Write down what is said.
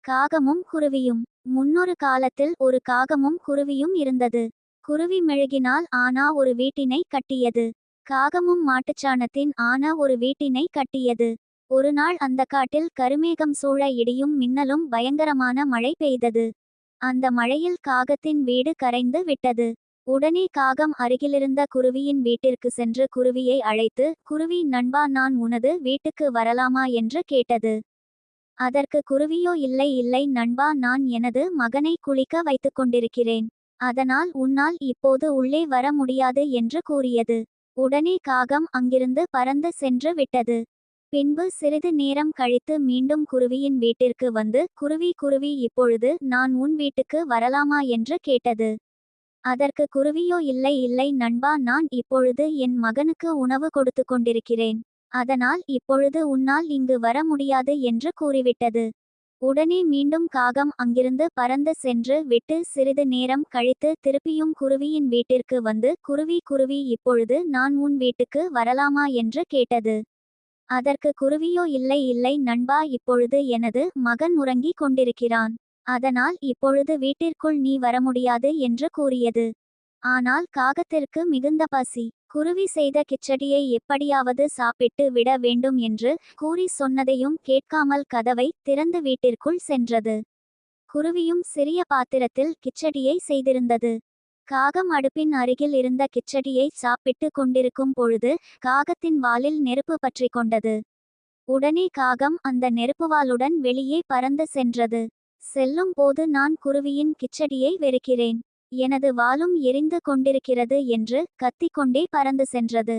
காகமும் குருவியும். முன்னொரு காலத்தில் ஒரு காகமும் குருவியும் இருந்தது. குருவி மெழுகினால் ஆனா ஒரு வீட்டினை கட்டியது. காகமும் மாட்டுச்சாணத்தின் ஆன ஒரு வீட்டினை கட்டியது. ஒரு நாள் அந்த காட்டில் கருமேகம் சூழ இடியும் மின்னலும் பயங்கரமான மழை பெய்தது. அந்த மழையில் காகத்தின் வீடு கரைந்து விட்டது. உடனே காகம் அருகிலிருந்த குருவியின் வீட்டிற்கு சென்று குருவியை அழைத்து, குருவி நண்பா, நான் உனது வீட்டுக்கு வரலாமா என்று கேட்டது. அதற்கு குருவியோ, இல்லை இல்லை நண்பா, நான் எனது மகனை குளிக்க வைத்துக் கொண்டிருக்கிறேன். அதனால் உன்னால் இப்போது உள்ளே வர முடியாது என்று கூறியது. உடனே காகம் அங்கிருந்து பறந்து சென்று விட்டது. பின்பு சிறிது நேரம் கழித்து மீண்டும் குருவியின் வீட்டிற்கு வந்து, குருவி குருவி, இப்பொழுது நான் உன் வீட்டுக்கு வரலாமா என்று கேட்டது. அதற்கு குருவியோ, இல்லை இல்லை நண்பா, நான் இப்பொழுது என் மகனுக்கு உணவு கொடுத்து கொண்டிருக்கிறேன். அதனால் இப்பொழுது உன்னால் இங்கு வர முடியாது என்று கூறிவிட்டது. உடனே மீண்டும் காகம் அங்கிருந்து பறந்து சென்று விட்டு சிறிது நேரம் கழித்து திருப்பியும் குருவியின் வீட்டிற்கு வந்து, குருவி குருவி, இப்பொழுது நான் உன் வீட்டுக்கு வரலாமா என்று கேட்டது. அதற்கு குருவியோ, இல்லை இல்லை நண்பா, இப்பொழுது எனது மகன் உறங்கிக் கொண்டிருக்கிறான். அதனால் இப்பொழுது வீட்டிற்குள் நீ வர முடியாது என்று கூறியது. ஆனால் காகத்திற்கு மிகுந்த பசி. குருவி செய்த கிச்சடியை எப்படியாவது சாப்பிட்டு விட வேண்டும் என்று கூறி சொன்னதையும் கேட்காமல் கதவை திறந்து வீட்டிற்குள் சென்றது. குருவியும் சிறிய பாத்திரத்தில் கிச்சடியை செய்திருந்தது. காகம் அடுப்பின் அருகில் இருந்த கிச்சடியை சாப்பிட்டு கொண்டிருக்கும் பொழுது காகத்தின் வாலில் நெருப்பு பற்றி கொண்டது. உடனே காகம் அந்த நெருப்புவாலுடன் வெளியே பறந்து சென்றது. செல்லும் போது, நான் குருவியின் கிச்சடியை வெறுக்கிறேன், எனது வாலும் எரிந்து கொண்டிருக்கிறது என்று கத்திக்கொண்டே பறந்து சென்றது.